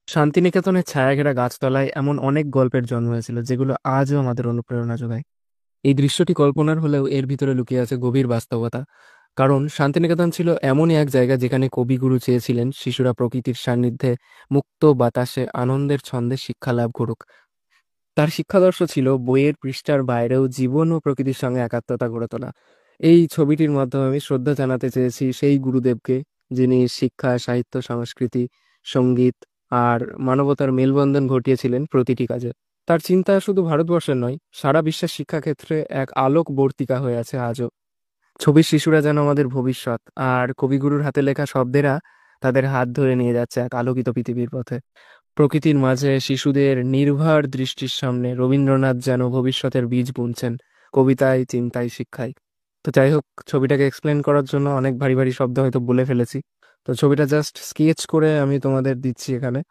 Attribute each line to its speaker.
Speaker 1: শান্তিনিকেতনের ছায়াঘেরা গাছতলায় এমন অনেক গল্পের জন্ম হয়েছিল যেগুলো আজও আমাদের অনুপ্রেরণা যোগায়। এই দৃশ্যটি কল্পনার হলেও এর ভিতরে লুকিয়ে আছে গভীর বাস্তবতা। কারণ শান্তিনিকেতন ছিল এমনই এক জায়গা যেখানে কবিগুরু চেয়েছিলেন শিশুরা প্রকৃতির সান্নিধ্যে মুক্ত বাতাসে আনন্দের ছন্দে শিক্ষা লাভ করুক। তার শিক্ষাদর্শ ছিল বইয়ের পৃষ্ঠার বাইরেও জীবন ও প্রকৃতির সঙ্গে একাত্মতা গড়ে তোলা। এই ছবিটির মাধ্যমে আমি শ্রদ্ধা জানাতে চেয়েছি সেই গুরুদেবকে, যিনি শিক্ষা, সাহিত্য, সংস্কৃতি, সঙ্গীত আর মানবতার মেলবন্ধন ঘটিয়েছিলেন প্রতিটি কাজে। তার চিন্তা শুধু ভারতবর্ষের নয়, সারা বিশ্বের শিক্ষাক্ষেত্রে এক আলোক বর্তিকা হয়ে আছে আজও। ছবির শিশুরা যেন আমাদের ভবিষ্যৎ, আর কবিগুরুর হাতে লেখা শব্দেরা তাদের হাত ধরে নিয়ে যাচ্ছে এক আলোকিত পৃথিবীর পথে। প্রকৃতির মাঝে শিশুদের নির্ভার দৃষ্টির সামনে রবীন্দ্রনাথ যেন ভবিষ্যতের বীজ বুনছেন, কবিতায়, চিন্তায়, শিক্ষায়। তো যাই হোক, ছবিটাকে এক্সপ্লেন করার জন্য অনেক ভারী ভারী শব্দ হয়তো বলে ফেলেছি। তো ছবিটা জাস্ট স্কেচ করে আমি তোমাদের দিচ্ছি এখানে।